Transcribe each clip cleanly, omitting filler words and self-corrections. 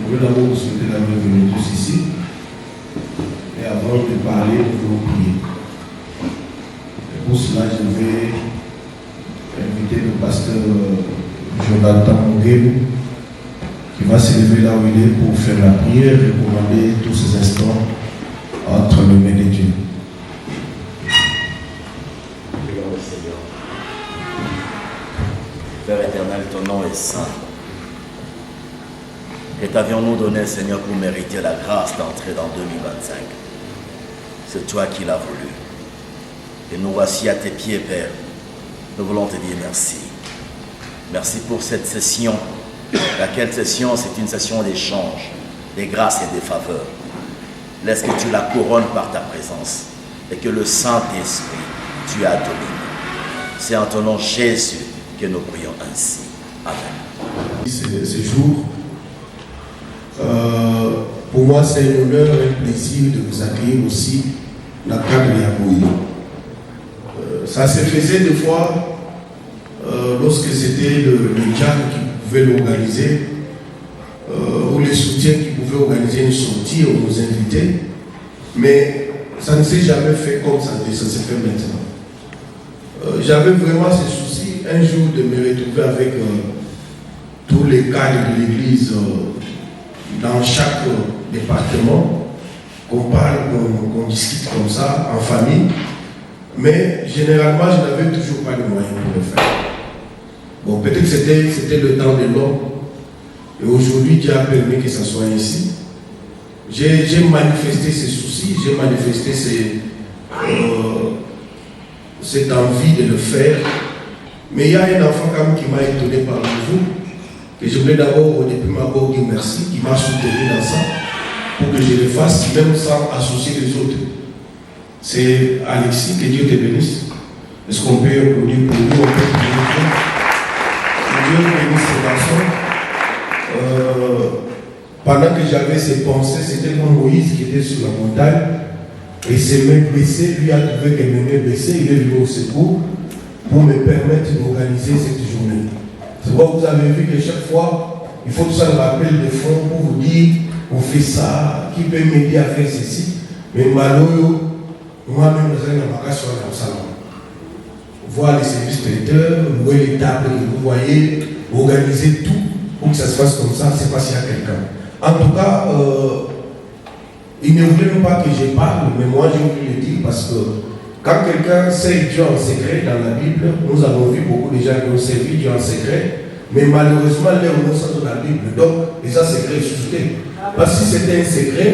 Je veux d'abord vous souhaiter la bienvenue tous ici. Et avant de parler, nous allons prier. Et pour cela, je vais inviter le pasteur Jonathan Mouguel qui va se lever là où il est pour faire la prière et commander tous ces instants entre les mains de Dieu. Prions le Seigneur. Père éternel, ton nom est saint. Et t'avions-nous donné, Seigneur, pour mériter la grâce d'entrer dans 2025. C'est toi qui l'as voulu. Et nous voici à tes pieds, Père. Nous voulons te dire merci. Merci pour cette session. Laquelle session, c'est une session d'échange, des grâces et des faveurs. Laisse que tu la couronnes par ta présence et que le Saint-Esprit, tu as dominé. C'est en ton nom, Jésus, que nous prions ainsi. Amen. Ce jour, pour moi, c'est un honneur et un plaisir de vous accueillir aussi dans le cadre de Yaboui. Ça se faisait des fois lorsque c'était le JAN qui pouvait l'organiser ou les soutiens qui pouvaient organiser une sortie ou nous inviter, mais ça ne s'est jamais fait comme ça se fait maintenant. J'avais vraiment ce souci un jour de me retrouver avec tous les cadres de l'église dans chaque département, qu'on parle, qu'on discute comme ça, en famille, mais généralement, je n'avais toujours pas de moyens pour le faire. Bon, peut-être que c'était le temps de l'homme, et aujourd'hui, Dieu a permis que ça soit ainsi. J'ai manifesté ces soucis, j'ai manifesté cette envie de le faire, mais il y a un enfant quand même qui m'a étonné parmi vous, et je voulais d'abord, depuis ma part, dire merci, qui m'a soutenu dans ça, pour que je le fasse, même sans associer les autres. C'est Alexis, que Dieu te bénisse. Est-ce qu'on peut applaudir pour lui? On peut applaudir. Que Dieu bénisse ce garçon. Pendant que j'avais ces pensées, c'était comme Moïse qui était sur la montagne, et s'est même blessé, lui a trouvé qu'elle m'aimait blessé, il est venu au secours pour me permettre d'organiser cette journée. C'est pourquoi vous avez vu que chaque fois, il faut tout ça le rappel de fond pour vous dire, on fait ça, qui peut m'aider à faire ceci. Mais malheureusement, moi-même, je suis dans ma casse dans le salon. Voir les services traiteurs, louer les tables, vous voyez, organiser tout pour que ça se fasse comme ça, c'est pas s'il y a quelqu'un. En tout cas, il ne voulait même pas que je parle, mais moi j'ai voulu le dire parce que quand quelqu'un sait Dieu en secret dans la Bible, nous avons vu beaucoup de gens qui ont servi Dieu en secret, mais malheureusement, leur nom sont dans la Bible. Donc, les secrets est suscité. Parce que si c'était un secret,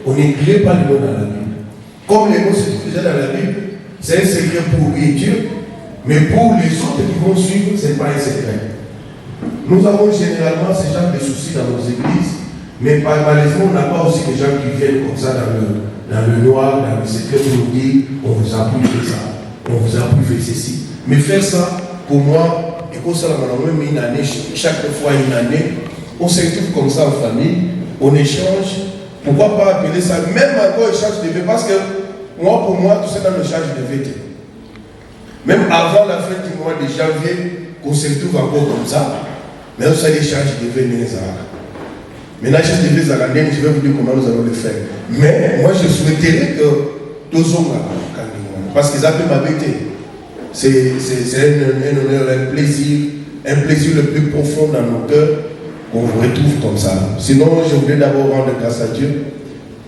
on n'écrivait pas le nom dans la Bible. Comme les mots se faisaient dans la Bible, c'est un secret pour lui et Dieu, mais pour les autres qui vont suivre, ce n'est pas un secret. Nous avons généralement ce genre de soucis dans nos églises, mais malheureusement, on n'a pas aussi des gens qui viennent comme ça dans le noir, dans le secret, pour nous dire on vous a appris fait ça, on vous a appris fait ceci. Mais faire ça, pour moi, et comme ça, même une année, chaque fois une année, on se retrouve comme ça en famille, on échange. Pourquoi pas appeler ça, même encore échange de vêtements, parce que moi, pour moi, tout ça dans le l'échange de vêtements. Même avant la fin du mois de janvier, qu'on se retrouve encore comme ça, mais ça, l'échange de vêtements. Maintenant, je devais à l'année, je vais vous dire comment nous allons le faire. Mais moi, je souhaiterais que tous hommes, parce qu'ils appellent ma bêtise. C'est un honneur, un plaisir le plus profond dans nos cœurs qu'on vous retrouve comme ça. Sinon, je voulais d'abord rendre grâce à Dieu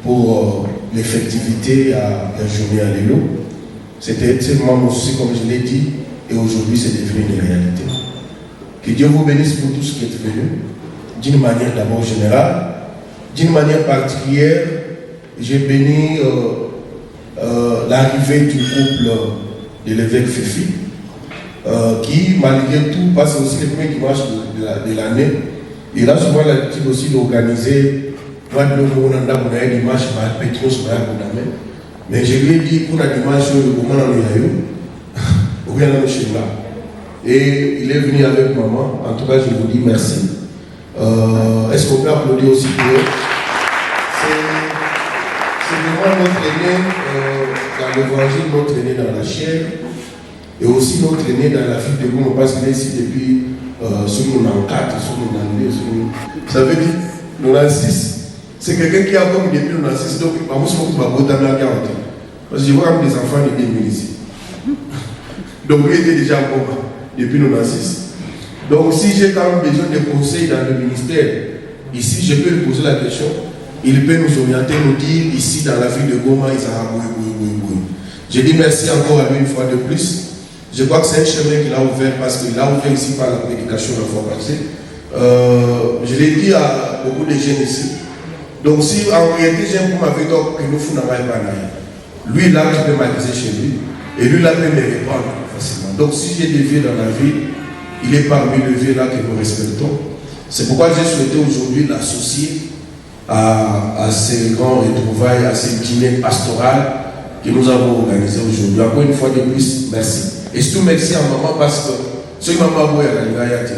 pour l'effectivité à la journée Alléluia. C'était seulement mon souci, comme je l'ai dit, et aujourd'hui, c'est devenu une réalité. Que Dieu vous bénisse pour tout ce qui est venu. D'une manière d'abord générale, d'une manière particulière, j'ai béni l'arrivée du couple de l'évêque Fifi, qui, malgré tout, passe aussi le premier dimanche de l'année. Il a souvent l'habitude aussi d'organiser dimanche, mais je lui ai dit pour la dimanche, et il est venu avec maman. En tout cas, je vous dis merci. Est-ce qu'on peut applaudir aussi pour eux? C'est vraiment notre aîné dans l'évangile, notre aîné dans la chair, et aussi notre aîné dans la vie de Gouma, parce qu'il est ici depuis sur mon 4, sur mon 2. Ça veut dire, 96, c'est quelqu'un qui a comme depuis 96, donc parce que je vois comme des enfants de 2000 ici. Donc il était déjà en coma depuis 96. Donc si j'ai quand même besoin de conseils dans le ministère, ici je peux lui poser la question, il peut nous orienter, nous dire ici dans la ville de Goma, il s'en oui. Je dis merci encore à lui une fois de plus. Je crois que c'est un chemin qu'il a ouvert parce qu'il a ouvert ici par la prédication la fois passée. Je l'ai dit à beaucoup de jeunes ici. Donc si en réalité j'aime pour ma vie que nous faisons pas lui là je peux m'accuser chez lui et lui là peut me répondre facilement. Donc si j'ai des vieux dans la vie, il est parmi les vieux là que nous respectons. C'est pourquoi j'ai souhaité aujourd'hui l'associer à ces grands retrouvailles, à ces dîners pastoraux que nous avons organisés aujourd'hui. Encore une fois de plus, merci. Et surtout merci à maman parce que ce que maman a voulu à la Ligayate.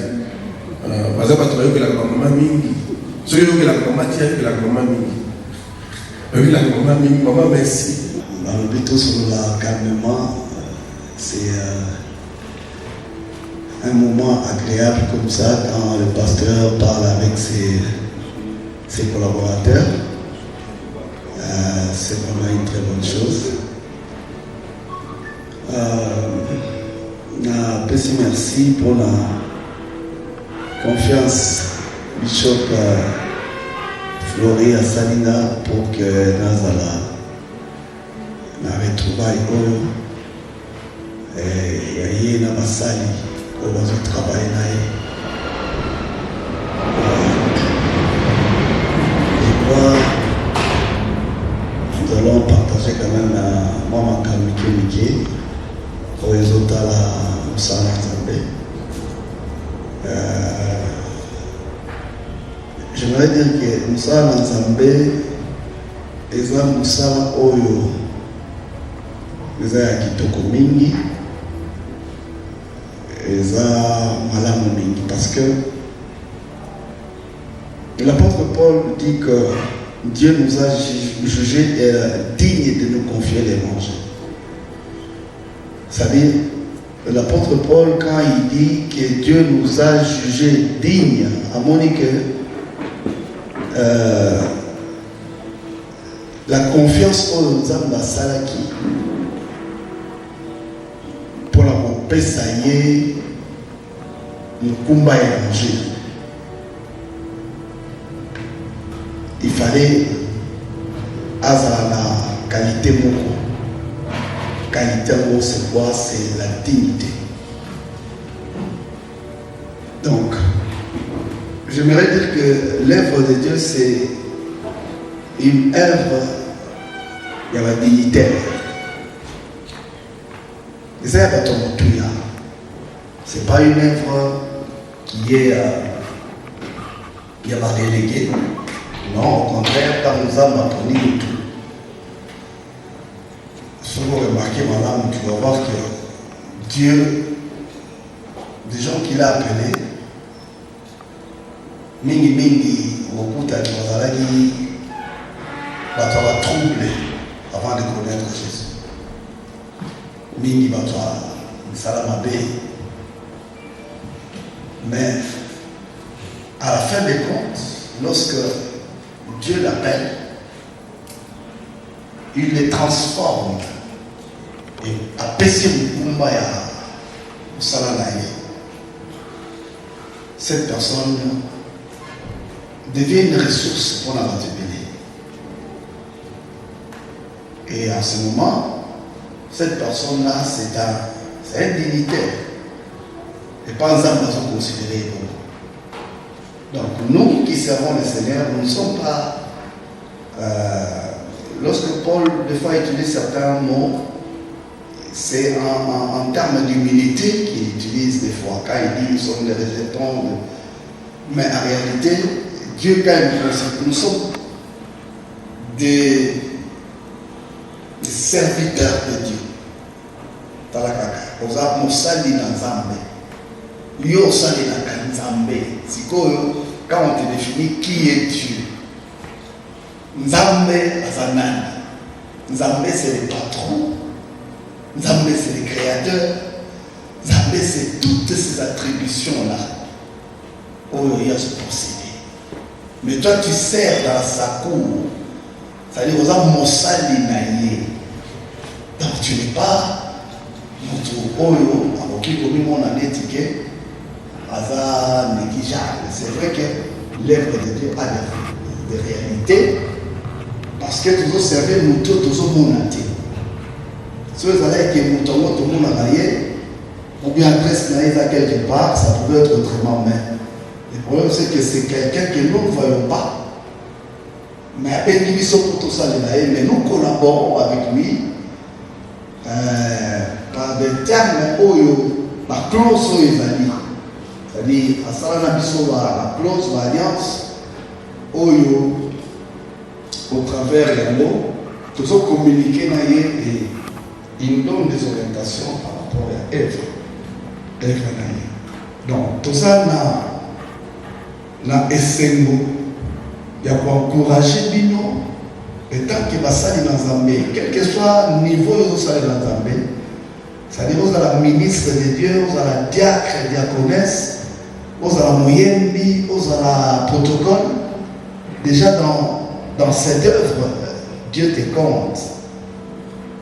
Par exemple, tu as vu que la maman mingi. Ce que la maman tient, que la maman mingi. La maman mingi, maman merci. Dans le but sur la calmement, c'est un moment agréable comme ça quand le pasteur parle avec ses collaborateurs. C'est vraiment une très bonne chose. Merci pour la confiance Bishop Flori à Salina pour que Nazala na retrouvaille et na basali au bazo travailler naïe. Je crois nous allons partager quand même Maman Kamike au résultat la Moussala Zambé. J'aimerais dire que Moussala Zambé est un Moussala Oyo. Eza ya kitoko mingi, eza malamu mingi, parce que l'apôtre Paul dit que Dieu nous a jugés dignes de nous confier les manches. C'est-à-dire, l'apôtre Paul, quand il dit que Dieu nous a jugés dignes, à Monique, la confiance aux hommes de Salaki, pour la pesa ye mukumba évangile. Il fallait avoir la qualité moko. Qualité moko c'est quoi? C'est la dignité. Donc, j'aimerais dire que l'œuvre de Dieu c'est une œuvre dignitaire. C'est pas une œuvre qui est reléguée. Non, au contraire, quand nous avons appris tout. Si vous remarquez, madame, tu vas voir que Dieu, des gens qu'il a appelés, mingi, beaucoup de gens va troubler avant de connaître Jésus. Mingi batwa Salamabe. Mais à la fin des comptes, lorsque Dieu l'appelle, il les transforme et apprécie Mukumbaya Salanaye. Cette personne devient une ressource pour la béni. Et à ce moment, cette personne-là, c'est un dignitaire. Et pas ensemble, nous sommes considérés. Donc, nous qui servons le Seigneur, nous ne sommes pas. Lorsque Paul, des fois, utilise certains mots, c'est en termes d'humilité qu'il utilise des fois. Quand il dit nous sommes des rejetons. Mais en réalité, Dieu, quand il nous nous sommes des serviteurs de Dieu. Talakaka, Mosali na Nzambe. Yo sali na Nzambe. Quand on te définit qui est Dieu, Nzambe azanani. Nzambe c'est le patron. Nzambe c'est le créateur. Nzambe c'est toutes ces attributions là. Oh, il y a ce procédé. Mais toi, tu sers dans sa cour. C'est-à-dire, vous avez mon sali naïe. Donc, tu n'es pas notre oyo, alors qu'il faut mon année ticket, hasard négligeable. C'est vrai que l'œuvre de Dieu a des réalités, parce que tu dois servir nous tous au monde entier. Si vous allez que tout le monde a gagné, ou bien adresse naïe à quelque part, ça pouvait être autrement, mais le problème c'est que c'est quelqu'un que nous ne voyons pas. Mais après, nous sommes pour tout ça, mais nous collaborons avec lui par des termes où la clause est valide. C'est-à-dire, à ça, la clause, l'alliance, où au travers des mots, nous sommes communiqués et il nous donne des orientations par rapport à l'œuvre. Donc, tout ça, na essengo. Il y a pour encourager Bino, et tant qu'il va salir dans Zambé, quel que soit le niveau où vous salir dans Zambé, c'est-à-dire vous avez la ministre de Dieu, vous avez la diacre, diaconesse, vous avez la moyembi, vous avez la protocole. Déjà dans cette œuvre, Dieu te compte.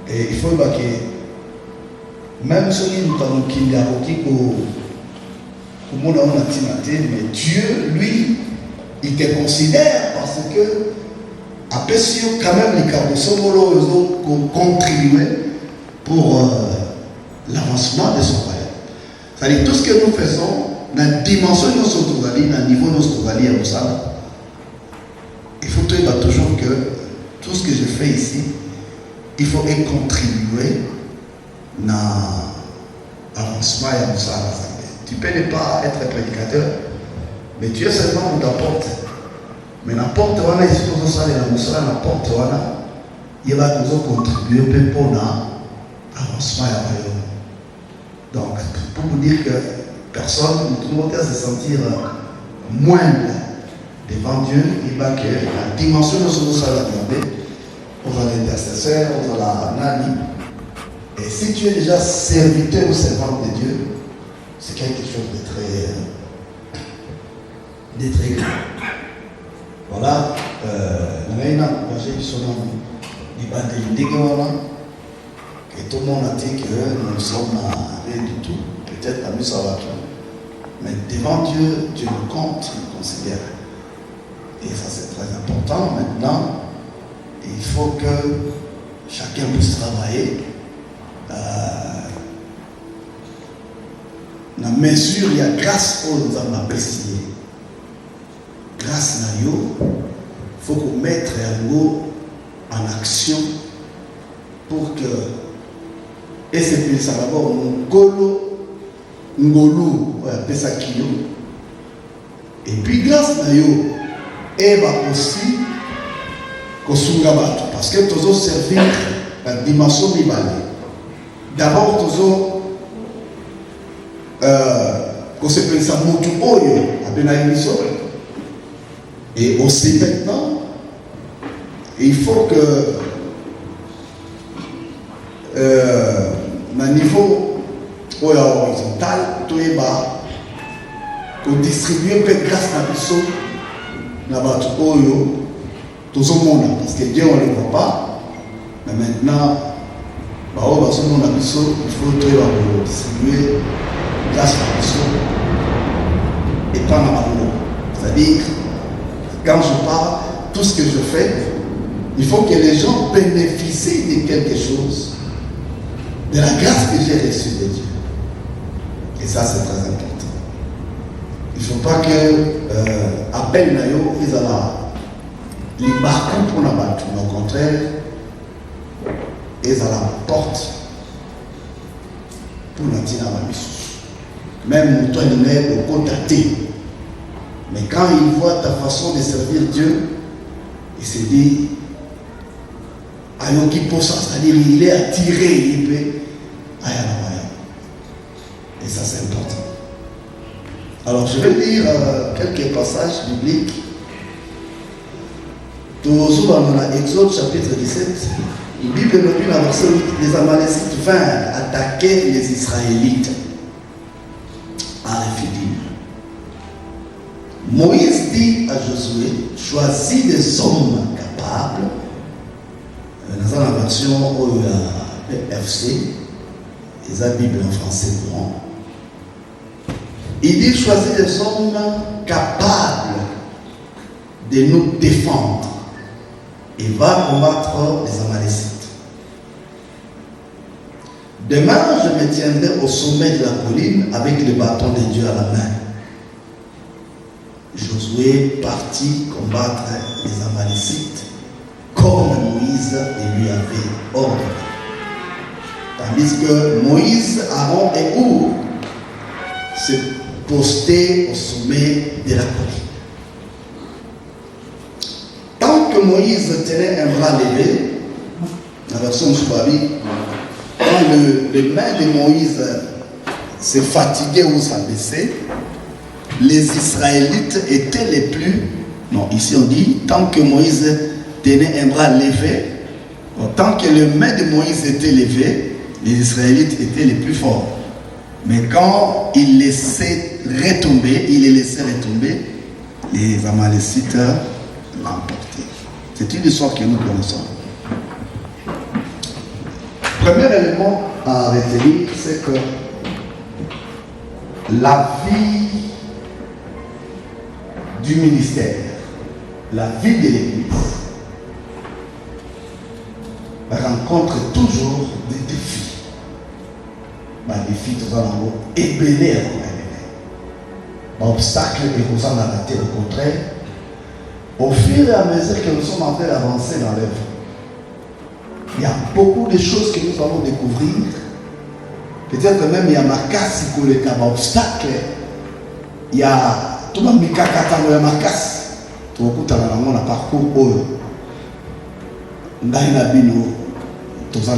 Et il faut que même si nous avons qu'il y a mais Dieu, lui, il te considère parce que après quand même les carbosomolos ont contribué pour l'avancement de son royaume. C'est-à-dire tout ce que nous faisons, dans la dimension de notre travail, dans le niveau de notre travail à Moussala, il faut toujours que tout ce que je fais ici, il faut y contribuer dans l'avancement à Moussala. Tu peux ne pas être prédicateur, mais Dieu seulement nous apporte. Mais n'importe où, ici, tout ça, n'importe où, il va nous contribuer pour l'avancement à la royaume. Donc, pour vous dire que personne ne doit se sentir moindre devant Dieu, il va que la dimension de ce que ça va demander, on va l'intercesseur, on va la nani. Et si tu es déjà serviteur ou servante de Dieu, c'est quelque chose de très grand. Voilà, j'ai son nom, et tout le monde a dit que nous sommes rien du tout, peut-être à mieux savoir tout. Mais devant Dieu, Dieu nous compte, il nous considère. Et ça c'est très important. Maintenant, il faut que chacun puisse travailler. Dans la mesure, il y a grâce aux hommes appréciés. Grâce à Dieu, il faut qu'on mette en action pour que, et c'est plus ça d'abord, Ngolo, Pesakio. Et puis grâce à Dieu, elle va aussi parce que tous servir la dimension rivale. D'abord, tous qu'on se pense à Moutou Oyo, à Benaïmiso. Et aussi maintenant, il faut que, à niveau horizontal, tout est bas, qu'on distribue un peu grâce à Bissot, là-bas, tout Oyo, tout le monde, parce que Dieu, on ne le voit pas, mais maintenant, il faut tout distribuer grâce à Bissot et pas dans l'amour. C'est-à-dire, quand je parle, tout ce que je fais, il faut que les gens bénéficient de quelque chose, de la grâce que j'ai reçue de Dieu. Et ça, c'est très important. Il ne faut pas que, à peine Nayo, ils ont les barcons pour la battre. Au contraire, ils ont la porte pour la tirer à la mission. Même toi, il est au contacté. Mais quand il voit ta façon de servir Dieu, il se dit, c'est-à-dire il est attiré, il peut aller à la voie. Et ça, c'est important. Alors, je vais lire quelques passages bibliques. Toujours dans l'Exode chapitre 17, la Bible nous dit dans le verset 8, les Amalécites vinrent attaquer les Israélites à Rephidim. Moïse dit à Josué, choisis des hommes capables. Dans la version FC, les Bible en français courant. Il dit choisis des hommes capables de nous défendre et va combattre les Amalécites. Demain, je me tiendrai au sommet de la colline avec le bâton de Dieu à la main. Josué partit combattre les Amalécites comme Moïse lui avait ordonné. Tandis que Moïse, Aaron et Our se postaient au sommet de la colline. Tant que Moïse tenait un bras levé, la version Soubabi, quand les mains de Moïse se fatiguaient ou s'abaissaient, les Israélites étaient les plus... Non, ici on dit, tant que Moïse tenait un bras levé, tant que les mains de Moïse étaient levées, les Israélites étaient les plus forts. Mais quand il les laissait retomber, les Amalécites l'emportaient. C'est une histoire que nous connaissons. Premier élément à retenir, c'est que la vie du ministère, la vie de l'Église rencontre toujours des défis. Des défis tout ça et bénir obstacle et vous en arrêter. Au contraire, au fur et à mesure que nous sommes en train d'avancer dans l'œuvre, il y a beaucoup de choses que nous allons découvrir. Peut-être même il y a ma casse pour les cas d'obstacle. Il y a tout le monde qui a ma casse. Tout le monde a un parcours où il y a tout ça.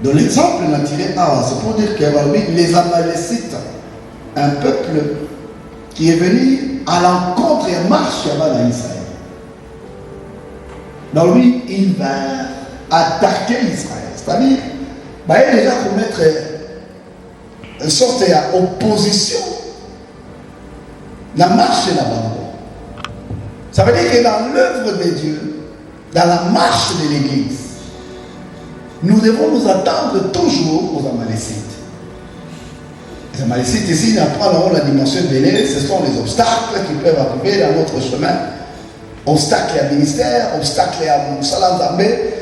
Donc l'exemple naturel, c'est pour dire que les Amalécites, un peuple qui est venu à l'encontre et marche dans Israël. Donc lui, il va attaquer Israël. C'est-à-dire, il va déjà commettre une sorte d'opposition. La marche et l'abandon. Ça veut dire que dans l'œuvre de Dieu, dans la marche de l'Église, nous devons nous attendre toujours aux Amalécites. Les Amalécites ici n'apprendront la dimension de l'air, ce sont les obstacles qui peuvent arriver dans notre chemin. Obstacle à ministère, obstacle à Salam Zambé.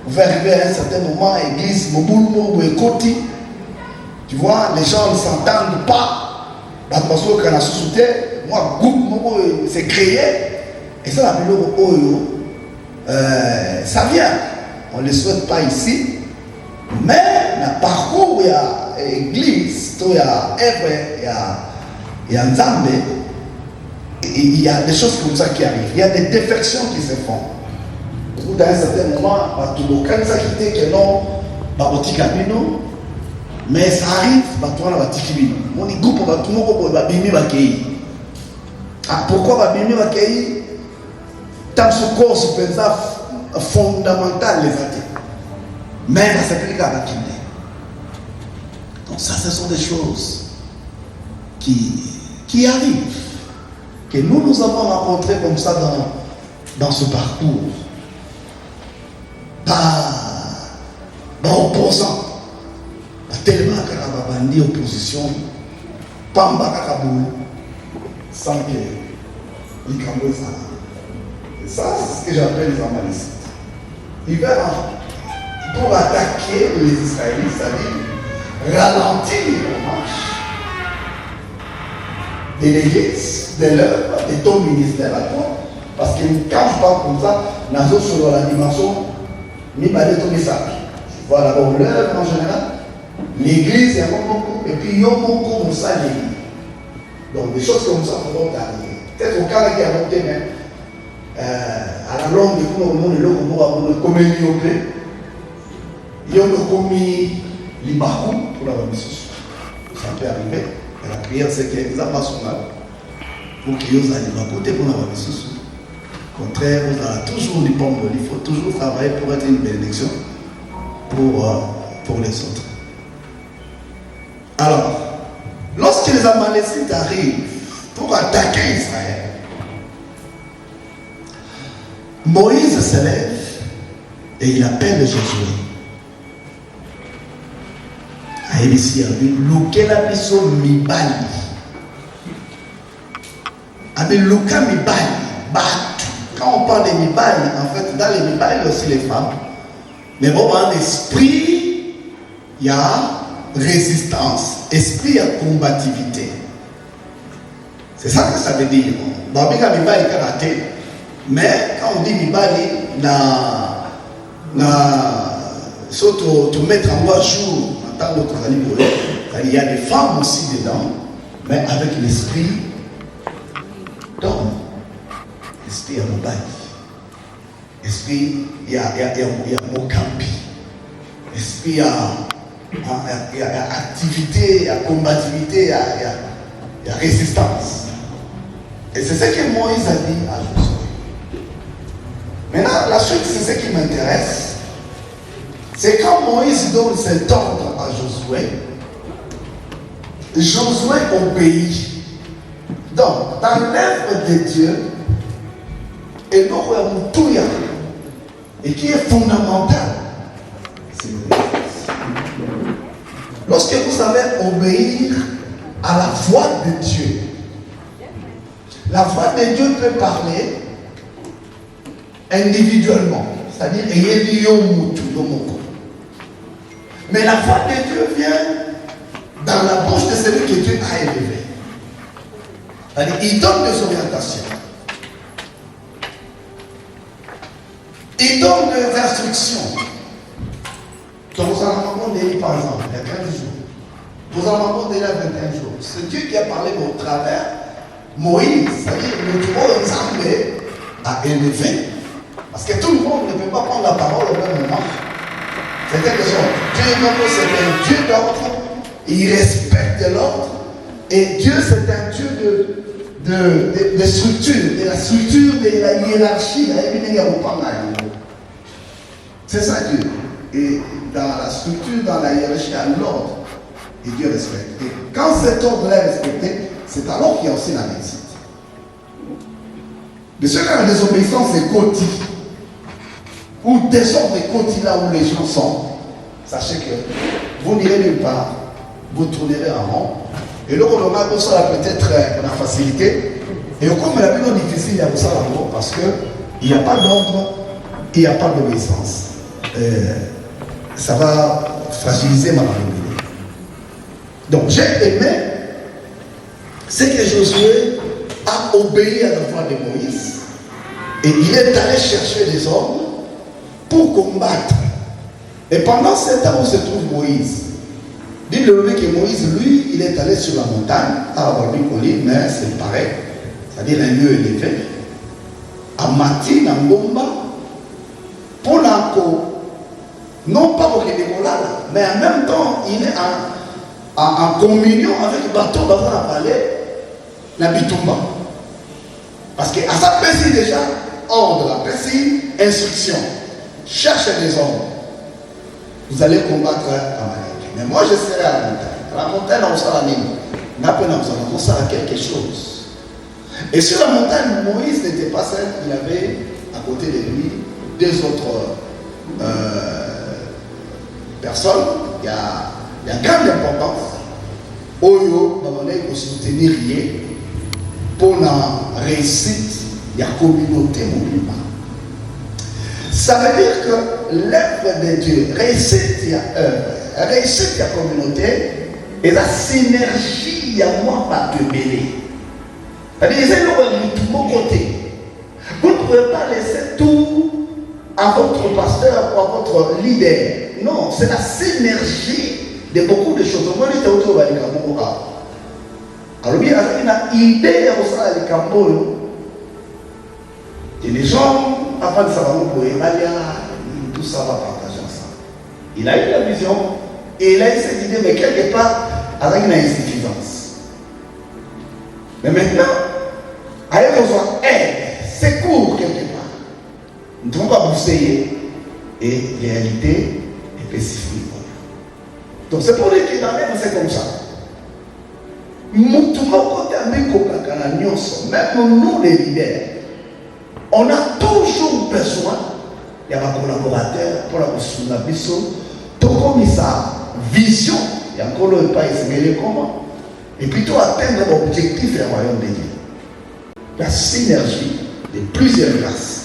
Vous pouvez arriver à un certain moment, église, Moboulmo, Ekoti. Tu vois, les gens ne s'entendent pas. Parce que quand on a sous-souté, moi, groupe, c'est créé. Et ça, la vidéo, ça vient. On ne le souhaite pas ici. Mais, le parcours, il y a église, il y a Ève, il y a Nzambé. Il y a des choses comme ça qui arrivent. Il y a des défections qui se font. Dans un certain moment, mais ça arrive, pourquoi tant ce corps se fondamental les athées. Mais ça s'applique à la Kinde. Donc ça, ce sont des choses qui arrivent. Que nous avons rencontré comme ça dans ce parcours. Pas opposant. Tellement qu'il y a une opposition. Pas sans que les Cambouis ça. Et ça, c'est ce que j'appelle les Amalécites. Ils veulent, pour attaquer les Israélites, c'est-à-dire ralentir la marche de l'église, de l'œuvre, de ton ministère à toi. Parce que quand je parle comme ça, nous sommes sur la dimension, nous sommes ça. Voilà, donc l'œuvre en général, l'église, et puis il y a beaucoup comme ça l'église. Donc des choses comme ça vont arriver. Peut-être au cas où il y a monté, mais à la longue, il y a comme il y a commis l'Ibakou pour la mission. Ça peut arriver. Et la prière, c'est que ça passe mal. Pour qu'il y ait un côté pour la mission. Au contraire, vous avez toujours du bon. Il faut toujours travailler pour être une bénédiction pour les autres. Alors, lorsque les Amalécites arrivent pour attaquer Israël. Moïse se lève et il appelle Josué. Ici, Luka la biso mibali. Avec Luka mibali, batu. Quand on parle de mibali, en fait, dans les mibali, il y a aussi les femmes. Mais bon, dans l'esprit, il y a résistance. Esprit, il y a combativité. C'est ça que ça veut dire. Babika mibali karaté. Mais quand on dit mibali, surtout te mettre en voie jour. Il y a des femmes aussi dedans, mais avec l'esprit d'homme. L'esprit à Mobile. L'esprit, il y a Mokambi. L'esprit, il y a activité, il y a combativité, il y a résistance. Et c'est ce que Moïse a dit à Josué. Maintenant, la suite, c'est ce qui m'intéresse. C'est quand Moïse donne cet ordre à Josué, Josué obéit. Donc, dans l'œuvre de Dieu, et qui est fondamental, c'est l'obéissance. Lorsque vous savez obéir à la voix de Dieu, la voix de Dieu peut parler individuellement, c'est-à-dire mais la voix de Dieu vient dans la bouche de celui que Dieu a élevé. C'est-à-dire, il donne des orientations. Il donne des instructions. Donc, vous allez m'entendre par exemple, il y a 15 jours. Vous allez m'entendre il y a 21 jours. C'est Dieu qui a parlé au travers Moïse, c'est-à-dire le tout ensemble a élevé. Parce que tout le monde ne peut pas prendre la parole au même moment. C'est quelque chose. Dieu, c'est un Dieu d'ordre. Il respecte l'ordre. Et Dieu, c'est un Dieu de structure. De la structure de la hiérarchie. C'est ça Dieu. Et dans la structure, dans la hiérarchie, il y a l'ordre. Et Dieu respecte. Et quand cet ordre-là est respecté, c'est alors qu'il y a aussi la réussite. De ce cas, la désobéissance, c'est quotidien. Ou désordre et quotidien là où les gens sont. Sachez que vous n'irez nulle part. Vous tournerez en rond. Et là, on a besoin peut-être la facilité. Et comme la plus difficile, il y a besoin d'amour parce qu'il n'y a pas d'ordre, il n'y a pas d'obéissance. Ça va fragiliser ma communauté. Donc, j'ai aimé ce que Josué a obéi à la voix de Moïse. Et il est allé chercher des hommes pour combattre. Et pendant ce temps où se trouve Moïse, dites-le que Moïse, lui, il est allé sur la montagne, à Wabikoli, mais c'est pareil, c'est-à-dire un lieu élevé, à Mati, à Ngomba, pour l'enco, non pas pour les décollades, mais en même temps, il est en communion avec le bateau dans la vallée, la Bitumba. Parce qu'à sa précise déjà, ordre, la précise, instruction. Cherchez des hommes. Vous allez combattre Amalek. Mais moi, je serai à la montagne. À la montagne, on sera la ligne. On sera quelque chose. Et sur la montagne, Moïse n'était pas seul. Il avait à côté de lui deux autres personnes. Il y a grande importance. Oyo, il faut soutenir pour la réussite de la communauté musulmane. Ça veut dire que l'œuvre de Dieu, réussite il y a œuvre, réussite il y a communauté, et la synergie il y a moi pas de mêler. C'est-à-dire que de mon côté. Vous ne pouvez pas laisser tout à votre pasteur ou à votre leader. Non, c'est la synergie de beaucoup de choses. Moi, je suis autour de la Cameroun. Alors, il y a une idée de ça, les Cameroun. Et les gens, avant de savoir tout ça va partager ensemble. Il a eu la vision et il a eu cette idée, mais quelque part, avec une insuffisance. Mais maintenant, avec besoin d'aide, secours quelque part. Nous ne devons pas bousiller et réalité est spécifique. Donc c'est pour les qui dans c'est comme ça. Tout le monde côté à mes copains, même nous les leaders, on a toujours besoin de collaborateurs pour la construction de comme ça, vision, il y a encore le pas essayer comment, et plutôt atteindre l'objectif du royaume de Dieu. La synergie de plusieurs classes.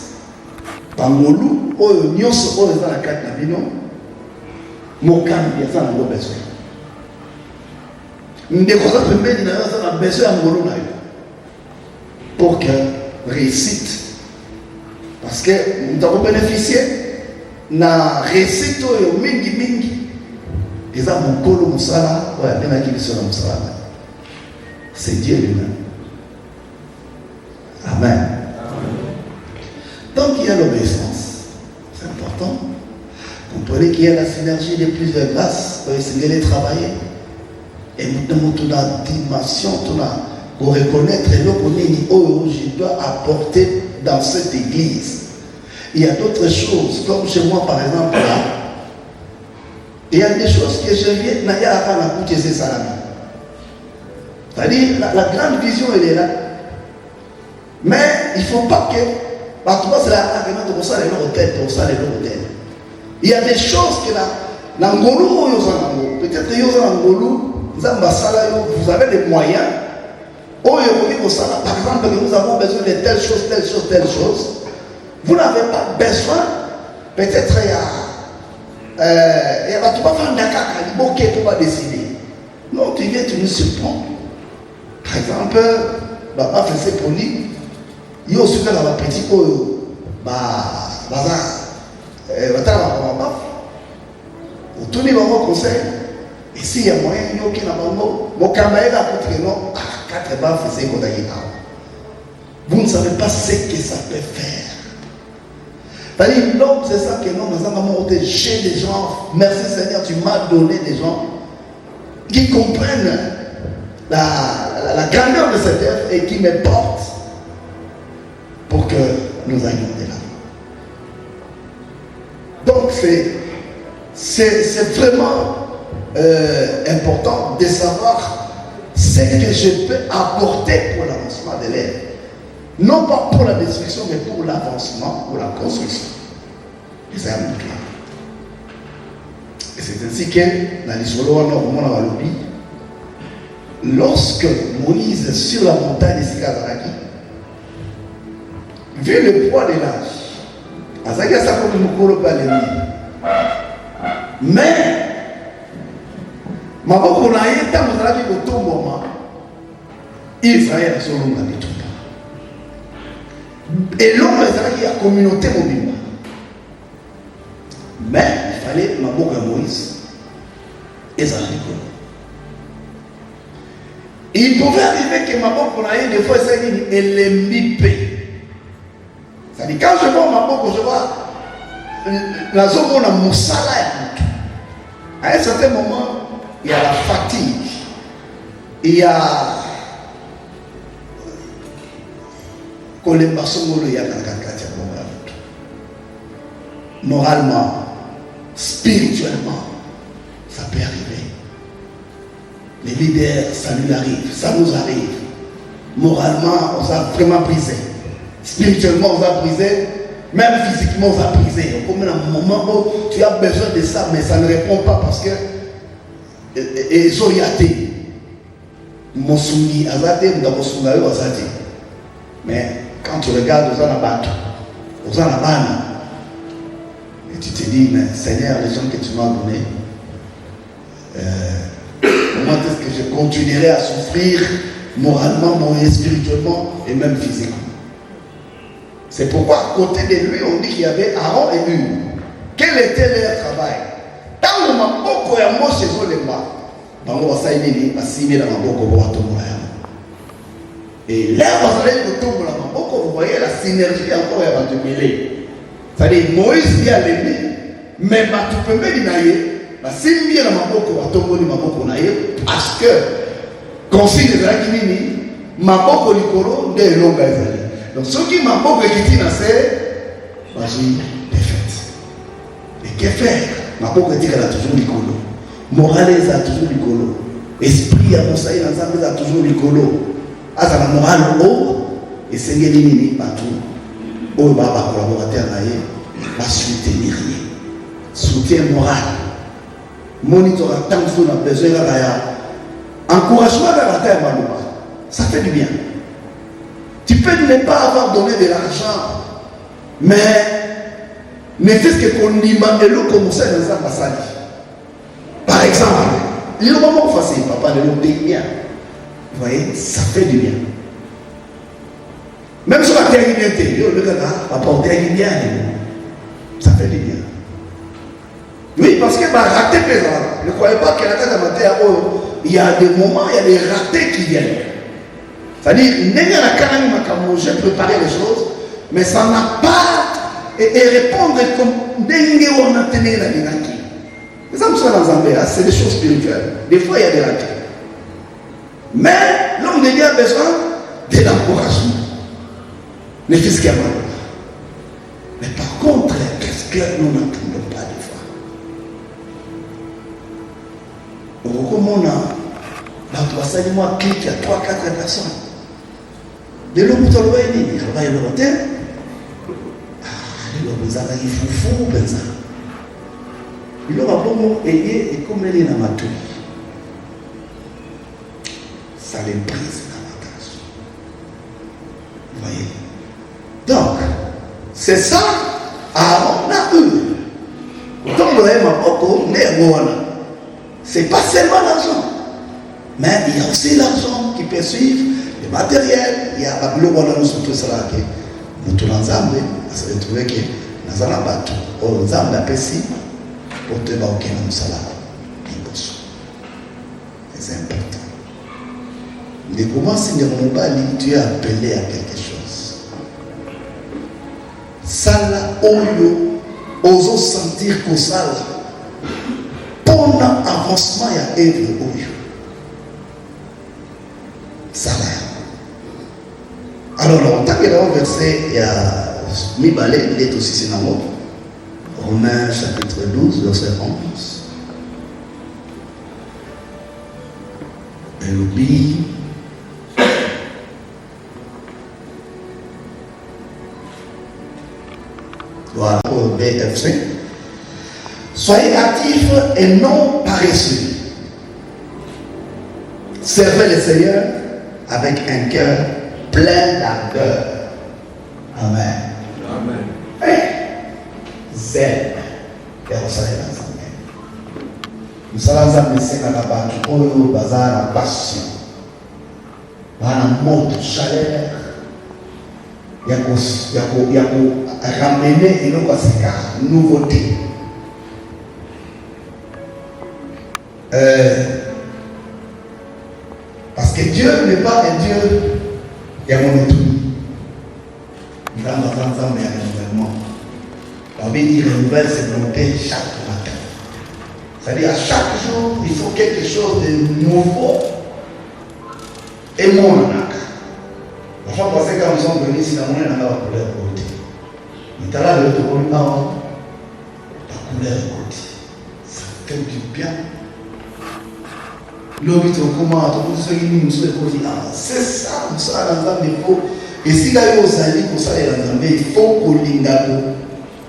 Pangolu, nyonso oyo eza na kati na bino, mokambi aza na besoin. Ndeko aza pembeni na yo aza na besoin ya ngolu na yo pour que réussite. Parce que nous avons bénéficié na réussite oyo mingi eza mokolo mosala oyo abenaki biso na mosala. C'est Dieu lui-même. Amen. Donc il y a l'obéissance. C'est important. Vous comprenez qu'il y a la synergie de plusieurs grâces pour essayer de travailler. Et nous avons la dimension, pour reconnaître le que je dois apporter dans cette église. Il y a d'autres choses, comme chez moi par exemple là. Il y a des choses que je viens, c'est-à-dire la grande vision elle est là. Mais il ne faut pas que il y a des choses que la peut-être vous avez des moyens. Par exemple, nous avons besoin de telle chose. Vous n'avez pas besoin, peut-être il y a tout pas décider. Non, tu viens, tu nous surprends. Par exemple, papa faisait pour lui. Il y a aussi dans la petite conseil. Et s'il y a moyen, il y a mon camarade a dit non, 4 bas faisait qu'on a. Vous ne savez pas ce que ça peut faire. C'est-à-dire, l'homme, c'est ça que nous avons j'ai des gens. Merci Seigneur, tu m'as donné des gens qui comprennent la grandeur de cette œuvre et qui me portent pour que nous allions de là. Donc c'est vraiment important de savoir ce que je peux apporter pour l'avancement de l'œuvre. Non pas pour la destruction, mais pour l'avancement, pour la construction. Et c'est un peu clair. Et c'est ainsi que dans l'histoire, lorsque Moïse sur la montagne de Sikazaraki, vu le poids de l'âge, mais Israël a son nom dans tout. Et l'homme qui a communauté mobile. Mais il fallait Maboko Moïse et ça. Il pouvait arriver que Maboko Naïe, des fois, elle est mipée. C'est-à-dire, quand je vois Maboko, je vois la zone où on a Moussala. À un certain moment, il y a la fatigue. Il y a moralement, spirituellement, ça peut arriver. Les leaders, ça nous arrive, ça nous arrive. Moralement, on s'est vraiment brisé. Spirituellement, on s'est brisé. Même physiquement, on s'est brisé. Comme un moment où tu as besoin de ça, mais ça ne répond pas parce que ils ont yaté. Mais quand tu regardes aux Anabato, aux Anabana, et tu te dis, mais Seigneur, les gens que tu m'as donnés, comment est-ce que je continuerai à souffrir moralement, spirituellement et même physiquement? C'est pourquoi à côté de lui, on dit qu'il y avait Aaron et Hur. Quel était leur travail? Tant que ma boko ya mo chez eux les mois, bango ça il dit assimé dans ma boko wa tomola. Et là vous allez le tomola ma boko, vous voyez la synergie encore ya ba mêlé. C'est-à-dire Moïse dit à l'ennemi, mais ma tu peux me dinaye, ba simbi na ma boko wa tomoli ma boko na ye parce que consigne la kinini ma boko likolo de longa ezali. Donc ceux qui m'ont beaucoup écrit dans ces défaite. Et que faire? Ma beaucoup dit qu'elle a toujours l'écolo. Morale a toujours l'écolo. Esprit à Moussaï a toujours l'écolo. azala moral haut et sengeli nini partout oyo ba collaborateur na ye ba soutenir soutien moral monitor tant que on a besoin là encouragement vers la terre maloba ça fait du bien. Tu peux ne pas avoir donné de l'argent mais ne fais-ce que qu'on y m'a et le commencer dans un passage. Par exemple, il est vraiment facile, papa de l'autre bien. Vous voyez, ça fait du bien. Même sur la terre, le gars, papa, on terre bien, ça fait du bien. Oui, parce que bah, raté pesant. Ne croyez pas que la terre de terre, il y a des moments, il y a des ratés qui viennent. C'est-à-dire, j'ai préparé les choses, mais ça n'a pas. Et répondre comme dengue on a tenu la dynamique. Les hommes sont dans Zambie, c'est des choses spirituelles. Des fois, il y a des ratés. Mais l'homme de Dieu a besoin de l'encouragement. Les fils qui a mal. Mais par contre, qu'est-ce que nous n'entendons pas des fois? Comment on a dans 3 mois, clique à 3-4 personnes. De l'homme de l'Ouest, il va y avoir un thème. Il a fou, il aura bon et comme elle est dans ma tour. Ça les brise davantage. Vous voyez? Donc, c'est ça, Aaron a eu. Autant vous avez ma propre, c'est pas seulement l'argent, mais il y a aussi l'argent qui peut suivre, le matériel, il y a le bon surtout ça là qui nous tous ensemble, ça veut trouver que nous allons battre. Nous allons la pessi pour te battre dans salade. C'est important. Mais comment si nous n'avons pas tu es appelé à quelque chose? Ça là, osons sentir que ça là, pour l'avancement, il y a œuvre oyo. Ça là. Alors, en tant que dans le verset, il y a Mibalé, il est aussi synonyme. Romains chapitre 12, verset 11. Et l'oubli. Voilà, pour BFC. Soyez actifs et non paresseux. Servez le Seigneur avec un cœur plein d'ardeur. Amen. Amen. Zèle. Et on s'en est dans un. Nous sommes en train de la au bazar en passion. Dans un mode de chaleur. Il y a qu'à ramener et non qu'à se nouveauté. Parce que Dieu n'est pas un Dieu qui a monotonie. Dans notre ensemble, il y a un renouvellement. La Bible renouvelle ses volontés chaque matin. C'est-à-dire à chaque jour, il faut quelque chose de nouveau et mon. La fois passée, quand nous sommes venus ici, nous avons la couleur côté. Mais tu as là, le tour, la couleur côté. Ça fait du bien. L'homme comment c'est ça, nous sommes dans un niveau. Et si là, il faut qu'on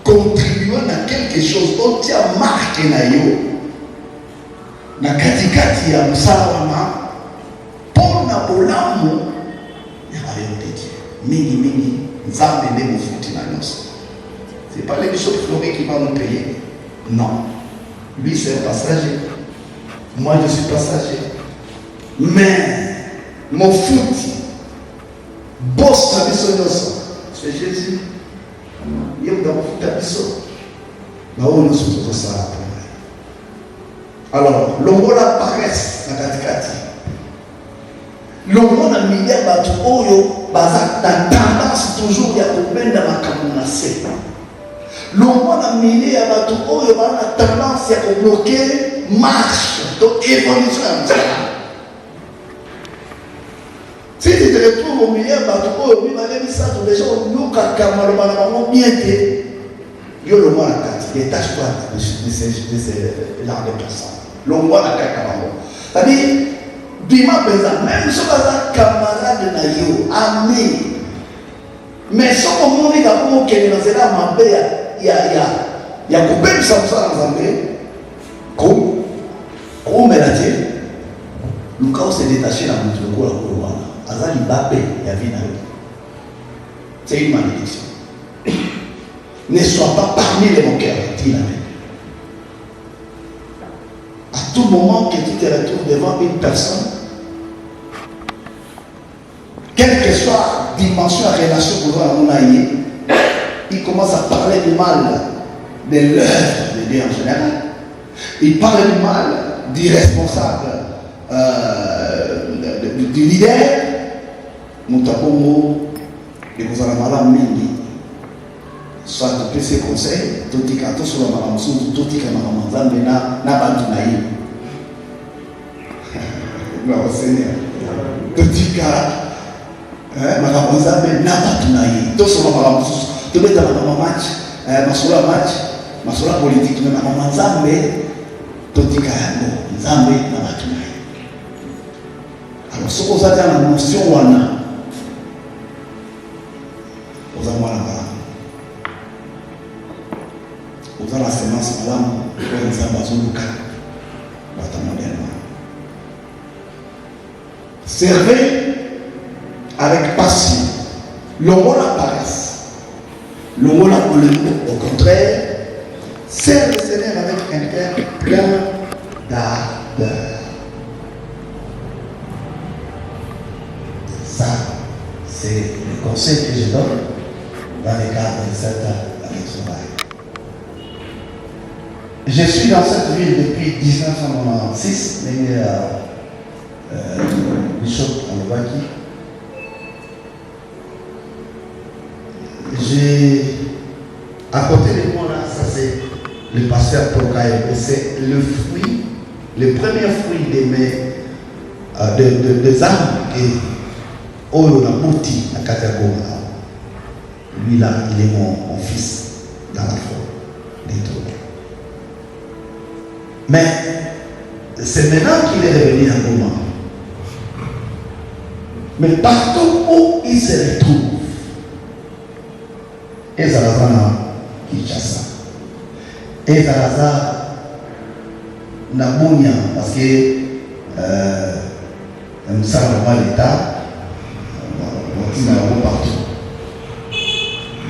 contribuer à quelque chose, on tient marqué na katikati ya msalama pona bolamu ya bayonde Dieu. Mingi, nzambe nde mufuti na nyonso. C'est pas les bishops Floré qui vont nous payer. Non. Lui, c'est un passager. Moi, je suis passager. Mais, mon foot, boss à Bissonnoso, c'est Jésus. Il y a un foot à Bissonnoso. Mais où nous sommes tous ça. Alors, l'homme la paresse, la katikati. L'homme a mis à battre Oyo, bazak, la tendance toujours à couper dans ma camonacée. L'homme a mis à battre Oyo, la tendance à bloquer marche, donc évolution. Si tu te retrouves au milieu de battre Oyo, il va dire ça, les gens nous camarades bien été. Yo le monde a détache pas de ces là de personnes. L'homme a camarades. C'est-à-dire, Bima Beza, même si on a camarade na yo, ami. Mais si on a dit que c'est là, ma belle, il y a coupé de ça dans Zambé. Comme elle a dit, le cas s'est détaché dans le cours à Kourouana. Azali Babé, il y a vie. C'est une malédiction. Ne sois pas parmi les moqueurs, dit la Bible. À tout moment que tu te retrouves devant une personne, quelle que soit la dimension et la relation que vous avez, il commence à parler du mal de l'œuvre de Dieu en général. Il parle du mal du responsable, du leader. Moutabomo, et vous allez mal à Mini. Soit tu peux ses conseils, tout dit qu'à tout sur la malamsou, tout dit qu'à malamazan, mais n'a pas de naïf. Gloire au Seigneur. Tout dit qu'à malamazan, mais n'a pas de naïf. Tout sur la malamsou, tout met dans la match, ma sola politique, mais malamazan, mais tout dit qu'à Zambé n'a pas de naïf. Alors, ce qu'on a dans la notion, on a. Vous avez la sémence madame, vous avez bazooka, servez avec passion. Le mot la paresse, le mot la polémique. Au contraire, servez le Seigneur avec un cœur plein d'ardeur. Ça, c'est le conseil que je donne dans le cadre de cette travail. Je suis dans cette ville depuis 1996, né Bishop Alobaki. J'ai, à côté de moi là, ça c'est le pasteur Pokaï, c'est le fruit, le premier fruit de mes des âmes que Oyo Nabuti à Katagoma. Lui là, il est mon fils dans la foi des trucs. Mais c'est maintenant qu'il est revenu à Goma. Mais partout où il se retrouve, Ezalazana Kinshasa, Ezalaza Nabunia, parce que nous savons pas l'État, on a partout.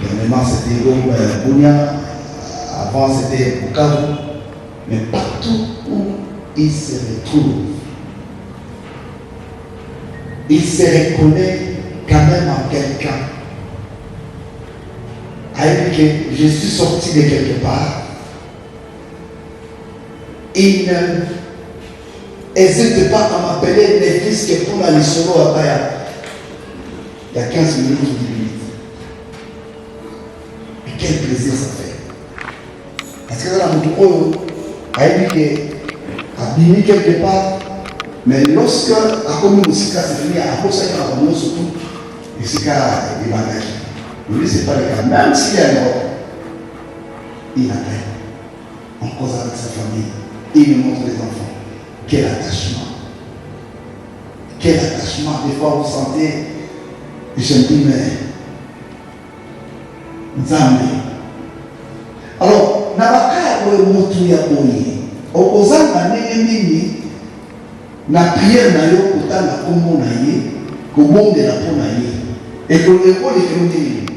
Dernièrement c'était Bunia, avant c'était Bukavu. Mais partout où il se retrouve, il se reconnaît quand même en quelqu'un. Avec que je suis sorti de quelque part, il n'hésite pas à m'appeler les fils qui font la leçon à Baya. Il y a 15 minutes ou 10 minutes. Et quel plaisir ça fait. Parce que dans la moto, il dit qu'il a mis quelque part, mais lorsque la commune Sika s'est finie, à cause de la commune surtout, et Sika est bagage. Lui, ce n'est pas le cas. Même s'il y a une Europe, il a paix. On cause avec sa famille. Il nous montre les enfants. Quel attachement. Quel attachement. Des fois, vous sentez, je me dis, mais, Nzambe. Alors, Nabaka pour le motu ya boye. Okozanga nini na prière na yo kotanga kombo na ye, kobondela mpo na ye. Et que le rôle est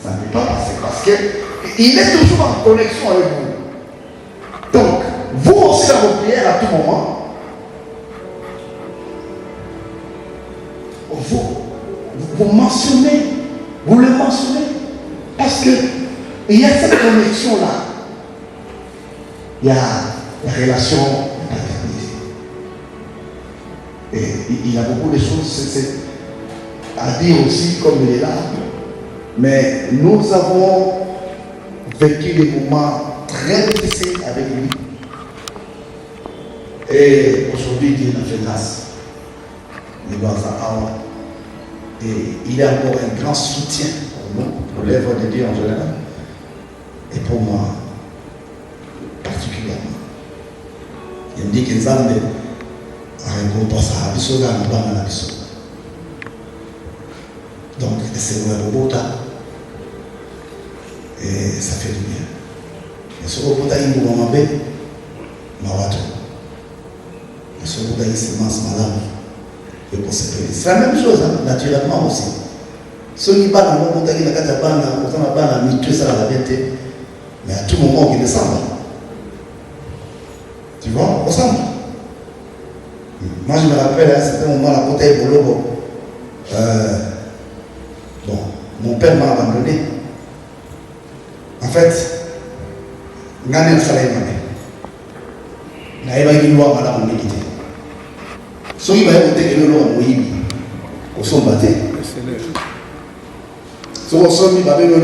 ça ne peut pas passer parce qu'il est toujours en connexion avec vous. Donc, vous aussi dans vos prières à tout moment, vous mentionnez, vous le mentionnez, parce qu'il y a cette connexion-là. Il y a la relation de paternité. Et il y a beaucoup de choses à dire aussi, comme il est là. Mais nous avons vécu des moments très difficiles avec lui. Et aujourd'hui, Dieu nous a fait grâce. Et il est encore un grand soutien pour nous, pour l'œuvre de Dieu en général. Et pour moi, particulièrement. Il me dit que Nzambe, récompense à Abisoga, nous parlons à Abisoga. Donc, c'est un robot. Et ça fait du bien. Et ce robot, il m'a mabé, ma wato. Et ce robot, il semence malade. Et pour se payer. C'est la même chose, hein, naturellement aussi. Ce n'est pas dans le robot, il a pas la mitre, ça la vérité. Mais à tout moment, il descend. Tu vois, on ressemble. Moi, je me rappelle, à un certain moment, la bouteille pour le robot. Bon, mon père m'a abandonné. En fait, je n'ai pas fait de loi. Je n'ai pas fait de loi. Si vous avez voté que le loi est moïbi, vous sommes battus. Si vous sommes battus, vous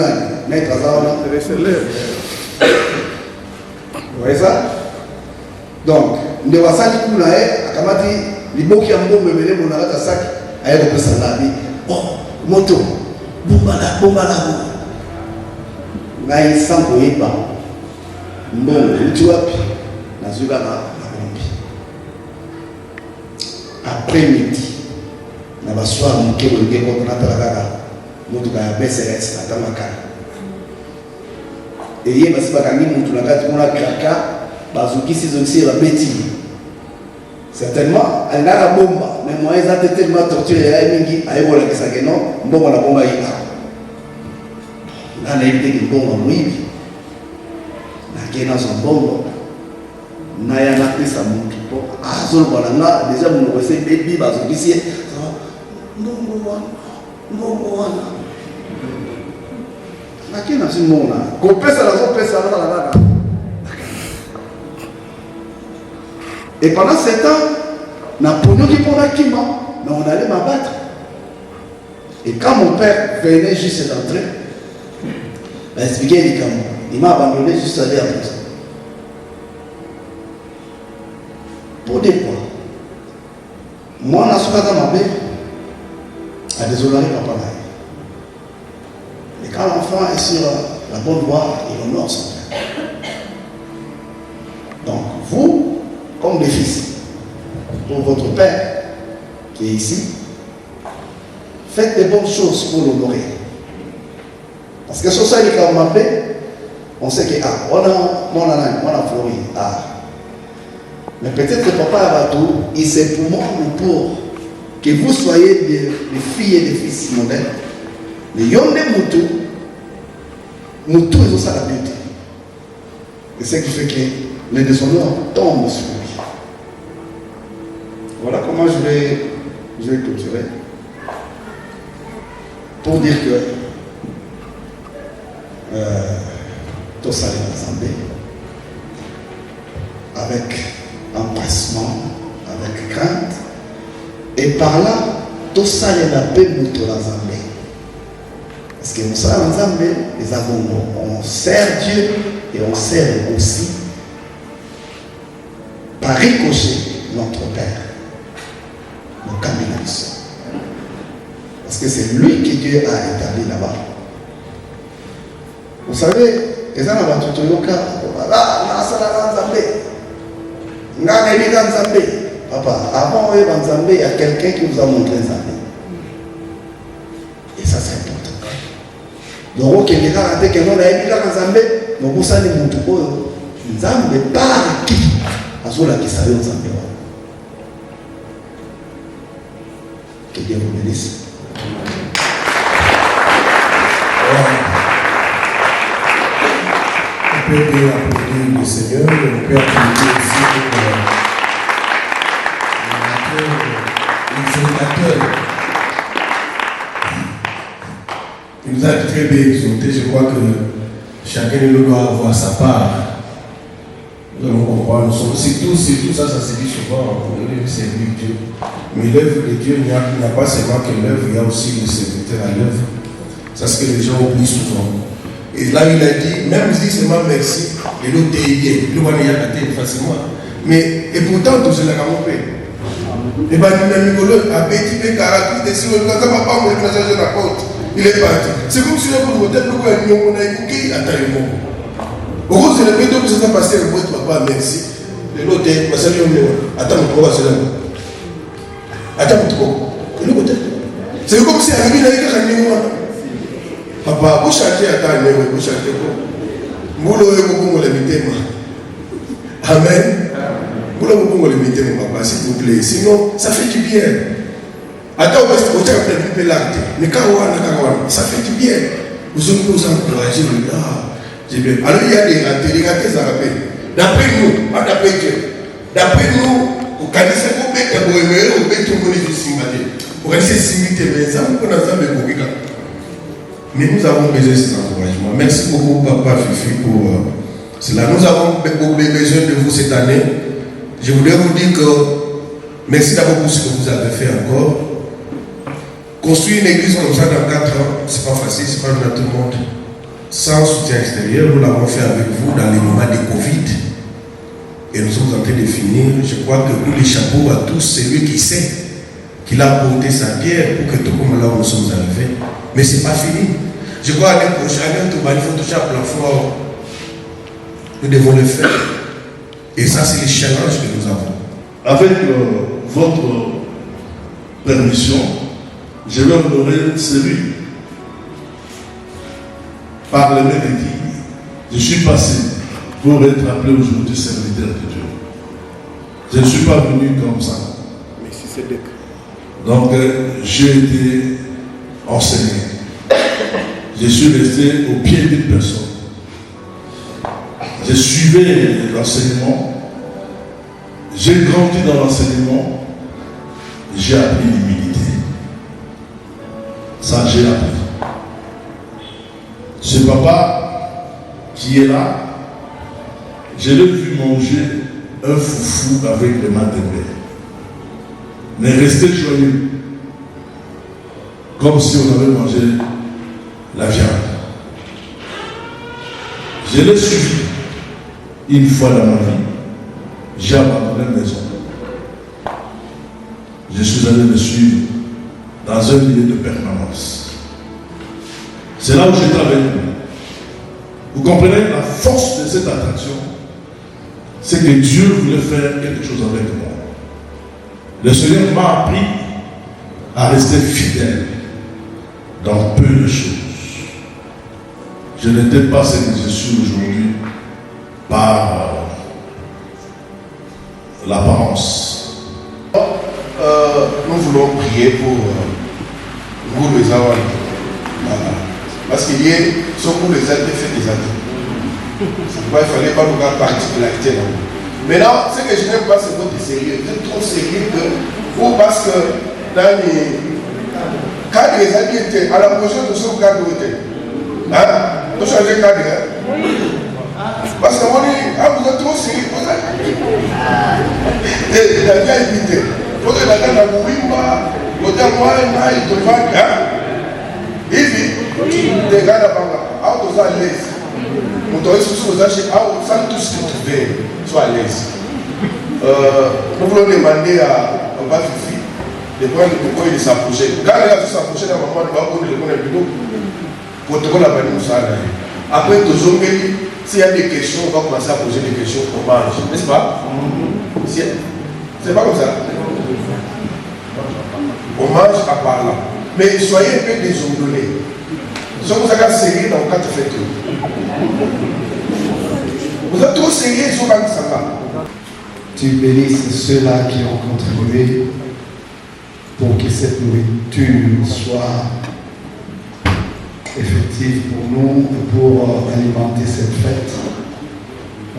n'êtes pas battus. Vous voyez ça? Donc, nous avons ça qui nous a dit, les mots qui ont mené mon arrêt à sac, à un peu salade. Oh, moto, bombala, bombala. Ngai sans koyeba mbongo uti wapi nazuka na kombi après midi na baswa moke olenge ko na talaka motuka ya BCS na tamaka eye basi bakangi mutu na kati kuna kaka bazukisi zonsi ba beti certainement alanga bomba mais moi ils ont tellement torturé ya mingi ayobola kisake no mbongo na bomba ika na évité que bon mwibi na kena son bongo na ya na pesa mutu po azolo balanga déjà mon conseil baby bazokisi mbongo wana na kena simona ko pesa la so pesa la et pendant 7 ans na pognon qui pour la kima mais on allait m'abattre et quand mon père venait juste d'entrer expliquer les camps. Il m'a abandonné juste à dire après ça. Pour des points. Moi, je suis pas dans ma bête. À désolé, papa. Mais quand l'enfant est sur la bonne voie, il honore son père. Donc, vous, comme des fils, pour votre père qui est ici, faites des bonnes choses pour l'honorer. Parce que sur ça, il est comme on sait que on a fleuri. Mais peut-être que papa Abatou, il s'est pour que vous soyez des filles et des fils modèles. Mais Yonde Moutou, ils ont ça la beauté. Et c'est ce qui fait que les descendants tombent sur lui. Voilà comment je vais clôturer. Pour dire que tout ça est ensemble avec empressement, avec crainte, et par là, tout ça est la paix pour l'ensemble. Parce que nous sommes ensemble, les avons, on sert Dieu et on sert aussi par ricochet notre Père, nos camions. Parce que c'est lui que Dieu a établi là-bas. Vous savez, les gens ont tout le cas. Papa, avant il y a quelqu'un qui vous a montré Zambé. Et ça c'est important. Donc, il y a des gens qui ont dit que Zambé, donc vous savez, Zambé par qui Azola qui savait Zambé. Que Dieu vous bénisse. On peut applaudir le Seigneur, on peut applaudir aussi les éducateurs. Il nous a très bien exhorté. Je crois que chacun de nous doit avoir sa part. Nous allons comprendre. C'est tout ça, ça se dit souvent. On veut servir Dieu. Mais l'œuvre de Dieu, il n'y a pas seulement que l'œuvre, il y a aussi le serviteur à l'œuvre. C'est ce que les gens oublient souvent. Et là, il a dit, même si seulement merci, et l'autre est bien, l'autre est bien facilement. Mais, et pourtant, tout cela a montré. Et bien, il a petit peu caractère, si on n'a pas envie de changer la porte, il est parti. C'est comme si on votait pourquoi on a écouté, attends le mot. Au gros, c'est le béton que ça va passer, le mot, papa, merci. Et l'autre est, attends, on va se Attends, c'est comme si la vie n'avait qu'à changer. Papa, vous chantez à ta nez, vous chantez quoi? Vous le mettez. Amen. Vous le mettez, mon papa, s'il vous plaît. Sinon, ça fait du bien. Attends, vous avez un peu l'acte. Mais ça fait du bien. Vous encouragez. Alors, il y a des ratés, ça rappelle. D'après nous, pas d'après Dieu. D'après nous, vous connaissez vous bête à vous aimer, vous bête tout le monde est sympathique. Vous connaissez simité, mais ça, vous connaissez avec vous. Mais nous avons besoin de ces encouragements. Merci beaucoup, Papa Fifi, pour cela. Nous avons besoin de vous cette année. Je voudrais vous dire que merci d'abord pour ce que vous avez fait encore. Construire une église comme ça dans 4 ans, c'est pas facile, c'est pas donné à tout le monde. Sans soutien extérieur, nous l'avons fait avec vous dans les moments de Covid. Et nous sommes en train de finir. Je crois que nous les chapeaux à tous celui qui sait qu'il a porté sa pierre pour que tout comme là où nous sommes arrivés. Mais ce n'est pas fini. Je crois à l'année prochaine, il faut toucher à plafond. Nous devons le faire. Et ça, c'est les challenges que nous avons. Avec votre permission, je vais honorer celui par le mérite. Je suis passé pour être appelé aujourd'hui serviteur de Dieu. Je ne suis pas venu comme ça. Mais si c'est le cas. Donc, j'ai été enseigné. Je suis resté au pied d'une personne. Je suivais l'enseignement. J'ai grandi dans l'enseignement. J'ai appris l'humilité. Ça, j'ai appris. Ce papa qui est là, je l'ai vu manger un foufou avec les mains de mer. Mais rester joyeux. Comme si on avait mangé la viande. Je l'ai suivi une fois dans ma vie. J'ai abandonné la maison. Je suis allé me suivre dans un lieu de permanence. C'est là où j'étais avec vous. Vous comprenez la force de cette attraction? C'est que Dieu voulait faire quelque chose avec moi. Le Seigneur m'a appris à rester fidèle dans peu de choses. Je n'étais pas ce que je suis aujourd'hui par l'apparence. Nous voulons prier pour vous les avoir. Parce qu'il y a ce que les aides fait des années. C'est pourquoi il ne fallait pas nous garder particularité. Maintenant, ce que je n'aime pas, c'est votre sérieux. Vous êtes trop sérieux que vous, parce que dans les cadres, les amis étaient à la prochaine de ce cadre où était. Hein? Vous changez de cadre. Parce que vous êtes trop sérieux. Et la vie a évité. Vous êtes là dans la Mourimba, vous êtes là, il te va bien. Ici, des gars là-bas, vous êtes à l'aise. Vous devez surtout vous acheter, sans tout ce que vous trouvez, sois à l'aise. Nous voulons demander à Papa Fifi de prendre le pourquoi il s'approcher. Quand il a s'approché dans le moment, il va prendre le protocole plutôt. Protocole à Bani Moussa. Après, s'il y a des questions, on va commencer à poser des questions au mange, n'est-ce pas? C'est pas comme ça. On mange à part là. Mais soyez un peu désordonnés. Si vous êtes sérieux dans le cadre de tout. Vous êtes trop sérieux sur la Samba. Tu bénisses ceux-là qui ont contribué pour que cette nourriture soit effective pour nous et pour alimenter cette fête.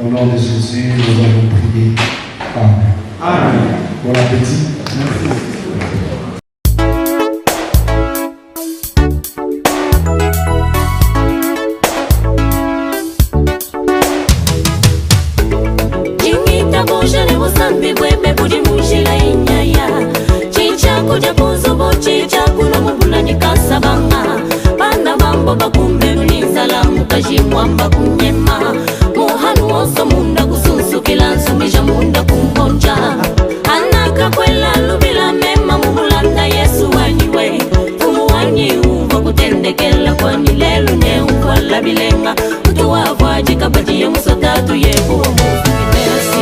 Au nom de Jésus, nous allons prier. Amen. Amen. Bon appétit. Merci. Mwamba kunyema muhanu woso munda kusunsukila nsumija munda kumbonja anaka kwela lubila mema muhulanda Yesu wanyiwe umuwanyi uva kutendekela kwani lelu nyeukwala bilenga utuwavwa jikapajiye musotatu yebu wa mufu kimerasi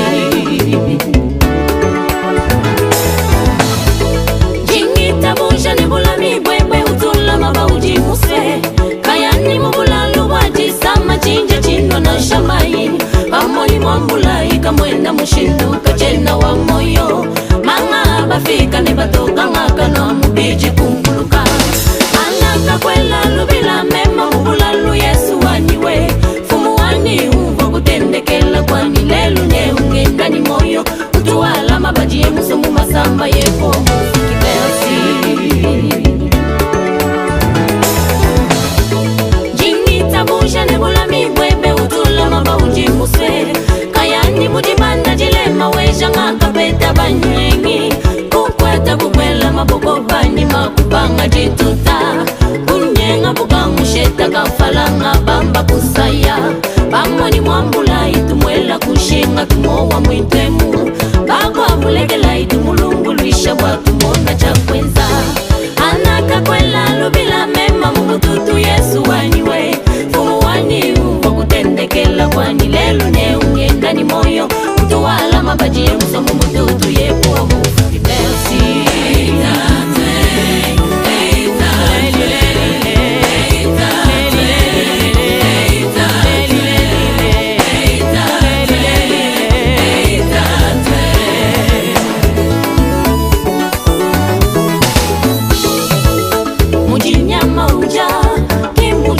muswe kayani mudibanda jilema weja ngakapeta banywengi kukweta kukwela maboko bani makubanga jituta kunyenga bukamusheta kafalanga bamba kusaya bamwani mwambula itumwela kushinga tumowa mwitemu bako amulegela itumulungulisha watumona chakwenza anaka kwela lubila mema mumututu Yesu waniwe fumu wani wakutendekela kwani lelu ne ungenda moyo mtuwala mabaji ya msomu mumututu yepu wa mufuki merci Mujinyama uja kimu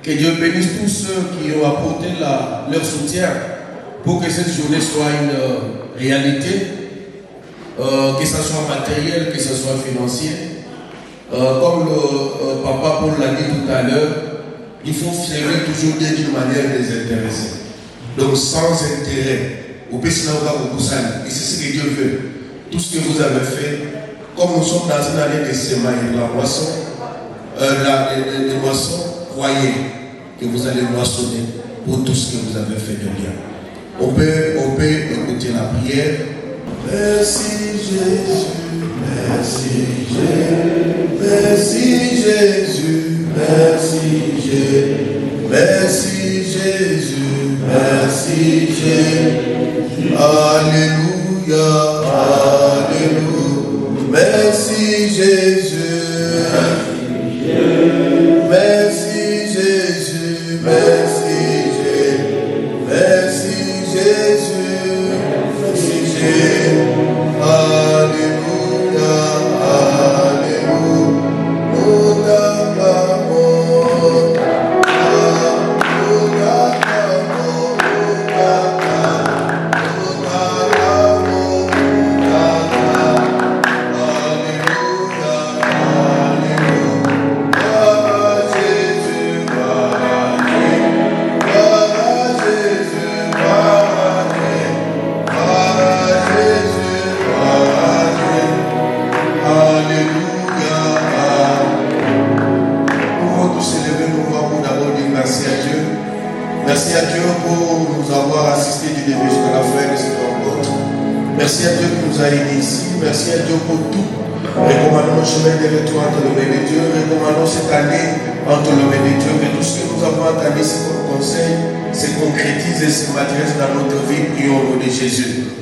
Que Dieu bénisse tous ceux qui ont apporté leur soutien pour que cette journée soit une réalité, que ce soit matériel, que ce soit financier. Comme le papa Paul l'a dit tout à l'heure, il faut servir toujours d'une manière désintéressée. Donc sans intérêt. Et c'est ce que Dieu veut. Tout ce que vous avez fait, comme nous sommes dans une année de semaine, la moisson, les moissons, croyez que vous allez moissonner pour tout ce que vous avez fait de bien. On peut écouter la prière. Merci Jésus, merci Jésus, merci Jésus, merci Jésus, merci Jésus, merci Jésus. Alléluia, alléluia, merci Jésus. Merci Jésus, merci Jésus, merci Jésus, merci Jésus, alléluia, alléluia, nous t'acclamons, Merci à Dieu pour nous avoir assistés du début jusqu'à la fin de cette rencontre. Merci à Dieu qui nous a aidés ici. Merci à Dieu pour tout. Recommandons le chemin de l'étoile de Dieu. Recommandons cette année entre l'homme et Dieu, que tout ce que nous avons entamé ici comme conseil se concrétise et se matérialise dans notre vie. Prions au nom de Jésus.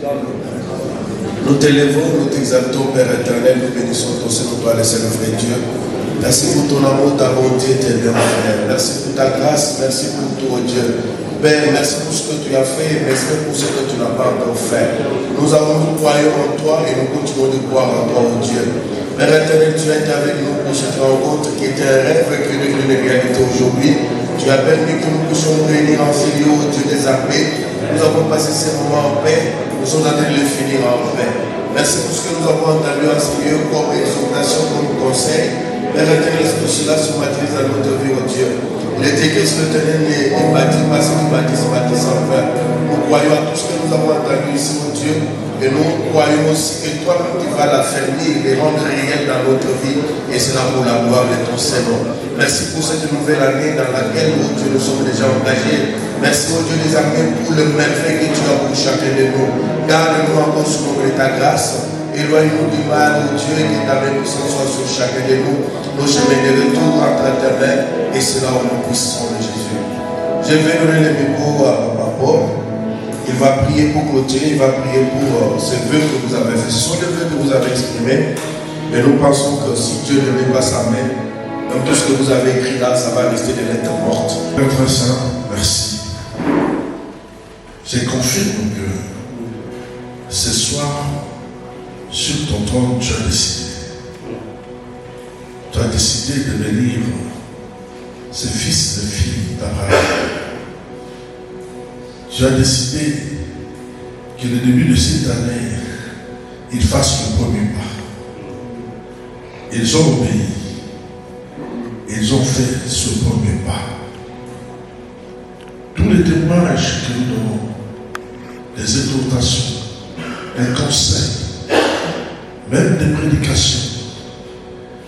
Nous t'élèvons, nous t'exaltons, Père éternel, nous bénissons ton Seigneur, toi, le Seigneur vrai Dieu. Merci pour ton amour, ta bonté, tes biens, Frère. Merci pour ta grâce, merci pour tout, Dieu. Père, merci pour ce que tu as fait, merci pour ce que tu n'as pas encore fait. Nous avons croyé en toi et nous continuons de croire en toi, oh Dieu. Père éternel, tu es avec nous pour cette rencontre qui était un rêve et qui est devenu une réalité aujourd'hui. Tu as permis que nous puissions nous réunir en ce lieu, oh Dieu des armées. Nous avons passé ces moments en paix, nous sommes en train de les finir en paix. Merci pour ce que nous avons entendu en ce lieu comme exhortation, comme conseil. Père éternel, est-ce que cela se matérialise dans notre vie, oh Dieu? Il est écrit sur le terrain, les bâtis, pas sans vain. Nous croyons à tout ce que nous avons entendu ici, mon Dieu, et nous croyons aussi que toi-même tu vas l'affermir et rendre réel dans notre vie, et cela pour la gloire de ton Seigneur. Merci pour cette nouvelle année dans laquelle, mon Dieu, nous sommes déjà engagés. Merci, mon Dieu, des amis, pour le merveille que tu as pour chacun de nous. Garde-nous encore sous l'ombre de ta grâce. Éloigne-nous du mal, mon Dieu, et que ta bénédiction soit sur chacun de nous. Nos chemins de retour entre tes mains, et cela au nom puissant de Jésus. Je vais donner le micro à Papa Paul. Il va prier pour clôturer, il va prier pour ces vœux que vous avez fait. Ce sont les vœux que vous avez exprimés, mais nous pensons que si Dieu ne met pas sa main, donc tout ce que vous avez écrit là, ça va rester des lettres mortes. Père très saint, merci. Je confirme que ce soir, sur ton trône, tu as décidé. Tu as décidé de bénir ces fils et filles d'Abraham. Tu as décidé que le début de cette année, ils fassent le premier pas. Ils ont obéi. Ils ont fait ce premier pas. Tous les témoignages que nous donnons, des exhortations, des conseils, même des prédications,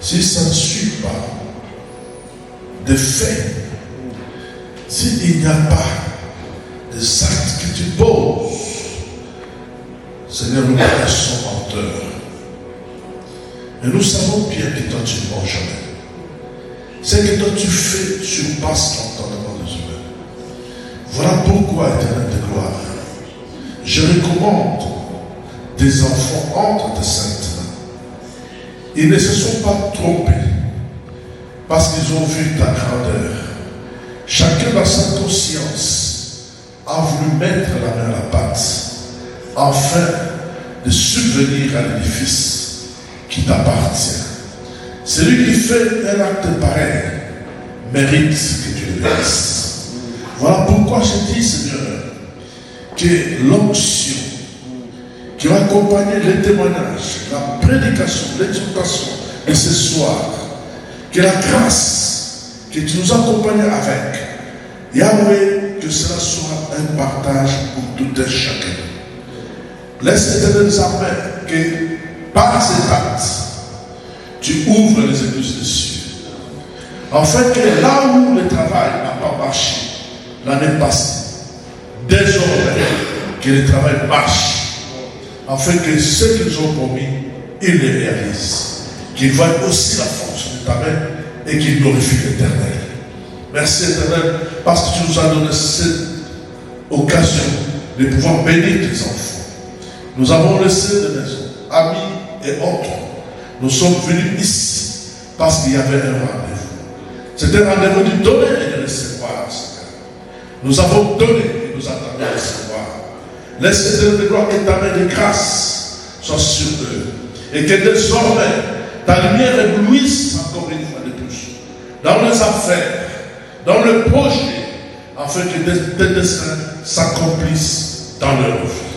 si ça ne suit pas de faits, s'il n'y a pas des actes que tu poses, Seigneur, nous sommes menteurs. Et nous savons bien que toi tu ne mens jamais. Ce que toi tu fais surpasse l'entendement des humains. Voilà pourquoi, éternel de gloire, je recommande des enfants entre tes saintes mains. Ils ne se sont pas trompés parce qu'ils ont vu ta grandeur. Chacun dans sa conscience a voulu mettre la main à la pâte afin de subvenir à l'édifice qui t'appartient. Celui qui fait un acte pareil mérite que tu le bénisses. Voilà pourquoi je dis, Seigneur, que l'onction qui va accompagner les témoignages, la prédication, l'exhortation de ce soir, que la grâce que tu nous accompagnes avec, Yahweh, que cela soit un partage pour tout un chacun. Laisse Éternel nous apprendre que par cet acte, tu ouvres les églises des cieux. Afin que là où le travail n'a pas marché l'année passée, désormais que le travail marche. Afin que ce qu'ils ont promis, ils les réalisent. Qu'ils voient aussi la force de ta main et qu'ils glorifient l'Éternel. Merci Éternel, parce que tu nous as donné cette occasion de pouvoir bénir tes enfants. Nous avons laissé des maisons, amis et autres. Nous sommes venus ici parce qu'il y avait un rendez-vous. C'était un rendez-vous de donner et de recevoir, Seigneur. Nous avons donné et nous attendons à recevoir. Laisse de gloire que ta main de grâce soit sur eux. Et que désormais, ta lumière éblouisse encore une fois de plus. Dans les affaires, dans le projet, afin que tes desseins s'accomplissent dans leur vie.